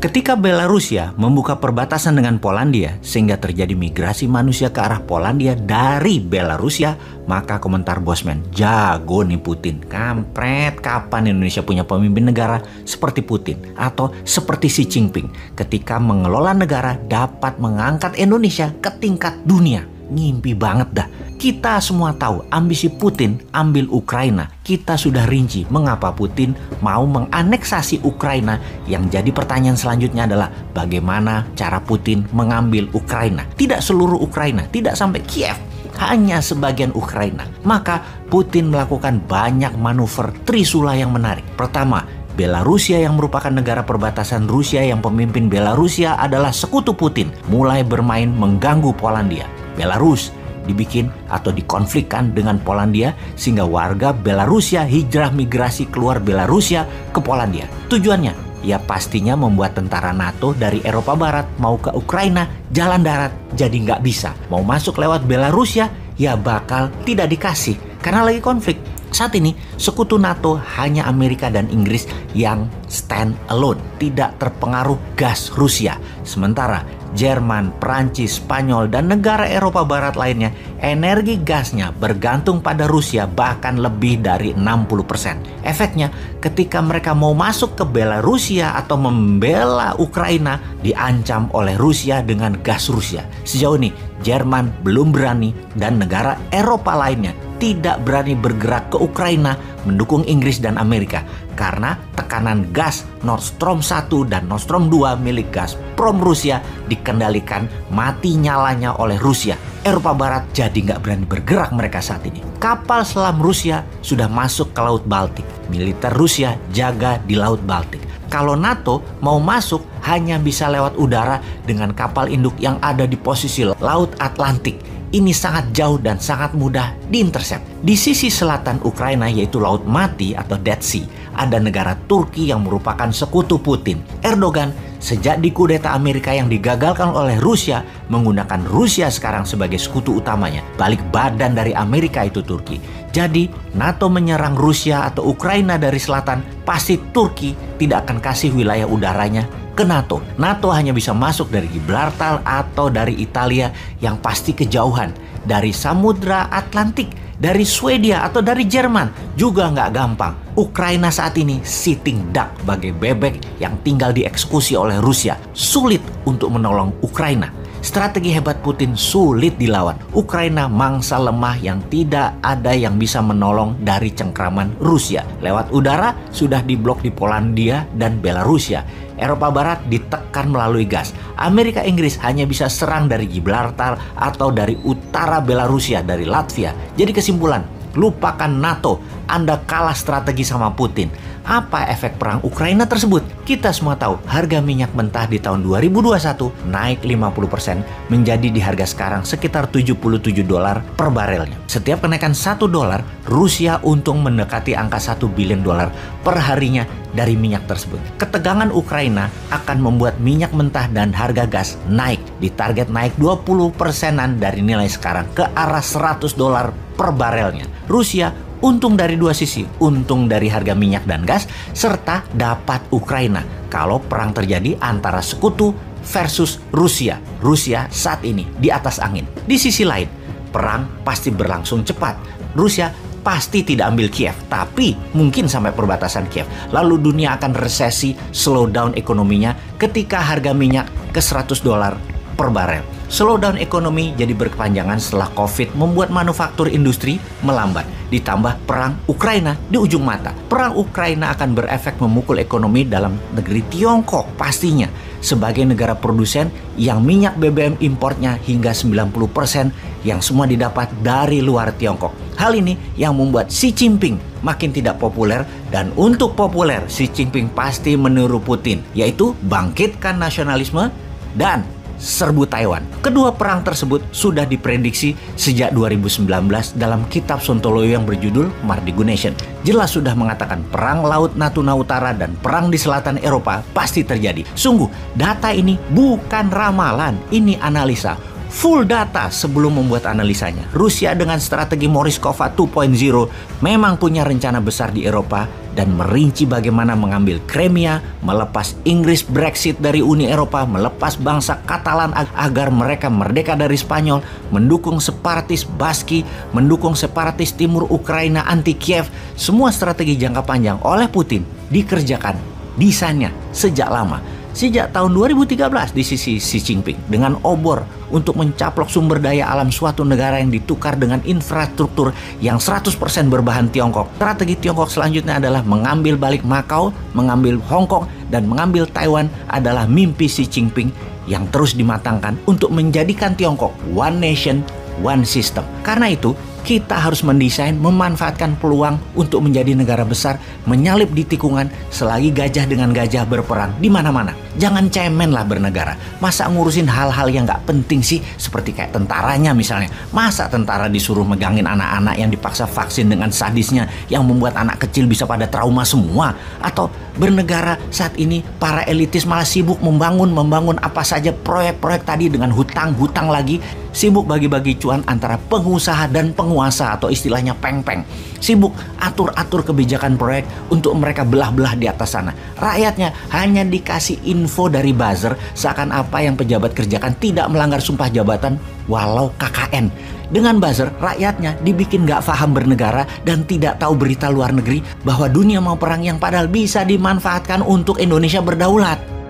Ketika Belarusia membuka perbatasan dengan Polandia sehingga terjadi migrasi manusia ke arah Polandia dari Belarusia, maka komentar Bosman, jago nih Putin. Kampret, kapan Indonesia punya pemimpin negara seperti Putin atau seperti Xi Jinping ketika mengelola negara dapat mengangkat Indonesia ke tingkat dunia. Ngimpi banget dah. Kita semua tahu ambisi Putin ambil Ukraina. Kita sudah rinci mengapa Putin mau menganeksasi Ukraina. Yang jadi pertanyaan selanjutnya adalah bagaimana cara Putin mengambil Ukraina. Tidak seluruh Ukraina, tidak sampai Kiev, hanya sebagian Ukraina. Maka Putin melakukan banyak manuver trisula yang menarik. Pertama, Belarusia yang merupakan negara perbatasan Rusia yang pemimpin Belarusia adalah sekutu Putin, mulai bermain mengganggu Polandia. Belarus dibikin atau dikonflikkan dengan Polandia sehingga warga Belarusia hijrah migrasi keluar Belarusia ke Polandia. Tujuannya ya pastinya membuat tentara NATO dari Eropa Barat mau ke Ukraina jalan darat jadi nggak bisa. Mau masuk lewat Belarusia ya bakal tidak dikasih karena lagi konflik. Saat ini sekutu NATO hanya Amerika dan Inggris yang stand alone, tidak terpengaruh gas Rusia. Sementara Jerman, Prancis, Spanyol, dan negara Eropa Barat lainnya energi gasnya bergantung pada Rusia bahkan lebih dari 60%. Efeknya ketika mereka mau masuk ke Belarusia atau membela Ukraina diancam oleh Rusia dengan gas Rusia. Sejauh ini Jerman belum berani dan negara Eropa lainnya tidak berani bergerak ke Ukraina mendukung Inggris dan Amerika karena tekanan gas Nord Stream 1 dan Nord Stream 2 milik Gazprom Rusia dikendalikan mati nyalanya oleh Rusia. Eropa Barat jadi nggak berani bergerak mereka saat ini. Kapal selam Rusia sudah masuk ke Laut Baltik. Militer Rusia jaga di Laut Baltik. Kalau NATO mau masuk hanya bisa lewat udara dengan kapal induk yang ada di posisi Laut Atlantik. Ini sangat jauh dan sangat mudah diintercept. Di sisi selatan Ukraina yaitu Laut Mati atau Dead Sea, ada negara Turki yang merupakan sekutu Putin. Erdogan sejak dikudeta Amerika yang digagalkan oleh Rusia menggunakan Rusia sekarang sebagai sekutu utamanya. Balik badan dari Amerika itu Turki. Jadi NATO menyerang Rusia atau Ukraina dari selatan, pasti Turki tidak akan kasih wilayah udaranya ke NATO. NATO hanya bisa masuk dari Gibraltar atau dari Italia yang pasti kejauhan. Dari Samudra Atlantik, dari Swedia atau dari Jerman juga nggak gampang. Ukraina saat ini sitting duck bagai bebek yang tinggal dieksekusi oleh Rusia. Sulit untuk menolong Ukraina. Strategi hebat Putin sulit dilawan. Ukraina mangsa lemah yang tidak ada yang bisa menolong dari cengkraman Rusia. Lewat udara sudah diblok di Polandia dan Belarusia. Eropa Barat ditekan melalui gas. Amerika Inggris hanya bisa serang dari Gibraltar atau dari utara Belarusia, dari Latvia. Jadi kesimpulan, lupakan NATO. Anda kalah strategi sama Putin. Apa efek perang Ukraina tersebut? Kita semua tahu harga minyak mentah di tahun 2021 naik 50% menjadi di harga sekarang sekitar $77 per barelnya. Setiap kenaikan $1, Rusia untung mendekati angka $1 billion per harinya dari minyak tersebut. Ketegangan Ukraina akan membuat minyak mentah dan harga gas naik. Ditarget naik 20%-an dari nilai sekarang ke arah $100 per barelnya. Rusia untung dari dua sisi, untung dari harga minyak dan gas, serta dapat Ukraina kalau perang terjadi antara sekutu versus Rusia. Rusia saat ini di atas angin. Di sisi lain, perang pasti berlangsung cepat. Rusia pasti tidak ambil Kiev, tapi mungkin sampai perbatasan Kiev. Lalu dunia akan resesi, slow down ekonominya ketika harga minyak ke $100 per barel. Slowdown ekonomi jadi berkepanjangan setelah COVID membuat manufaktur industri melambat. Ditambah perang Ukraina di ujung mata. Perang Ukraina akan berefek memukul ekonomi dalam negeri Tiongkok pastinya. Sebagai negara produsen yang minyak BBM importnya hingga 90% yang semua didapat dari luar Tiongkok. Hal ini yang membuat Xi Jinping makin tidak populer, dan untuk populer Xi Jinping pasti meniru Putin, yaitu bangkitkan nasionalisme dan serbu Taiwan. Kedua perang tersebut sudah diprediksi sejak 2019 dalam kitab Sontoloyo yang berjudul Mardigu Nation. Jelas sudah mengatakan perang Laut Natuna Utara dan perang di selatan Eropa pasti terjadi. Sungguh, data ini bukan ramalan, ini analisa. full data sebelum membuat analisanya. Rusia dengan strategi Morishkova 2.0 memang punya rencana besar di Eropa dan merinci bagaimana mengambil Crimea, melepas Inggris Brexit dari Uni Eropa, melepas bangsa Katalan agar mereka merdeka dari Spanyol, mendukung separatis Baski, mendukung separatis timur Ukraina anti Kiev. Semua strategi jangka panjang oleh Putin dikerjakan desainnya sejak lama. Sejak tahun 2013 di sisi Xi Jinping dengan obor untuk mencaplok sumber daya alam suatu negara yang ditukar dengan infrastruktur yang 100% berbahan Tiongkok. Strategi Tiongkok selanjutnya adalah mengambil balik Macau, mengambil Hong Kong, dan mengambil Taiwan adalah mimpi Xi Jinping yang terus dimatangkan untuk menjadikan Tiongkok one nation, one system. Karena itu, kita harus mendesain, memanfaatkan peluang untuk menjadi negara besar, menyalip di tikungan selagi gajah dengan gajah berperang di mana-mana. Jangan cemen lah bernegara. Masa ngurusin hal-hal yang gak penting sih, seperti kayak tentaranya misalnya. Masa tentara disuruh megangin anak-anak yang dipaksa vaksin dengan sadisnya yang membuat anak kecil bisa pada trauma semua? Atau bernegara saat ini para elitis malah sibuk membangun apa saja proyek-proyek tadi dengan hutang lagi, sibuk bagi-bagi cuan antara pengusaha dan penguasa atau istilahnya peng-peng. Sibuk atur-atur kebijakan proyek untuk mereka belah-belah di atas sana. Rakyatnya hanya dikasih info dari buzzer seakan apa yang pejabat kerjakan tidak melanggar sumpah jabatan walau KKN. Dengan buzzer, rakyatnya dibikin gak paham bernegara dan tidak tahu berita luar negeri bahwa dunia mau perang yang padahal bisa dimanfaatkan untuk Indonesia berdaulat.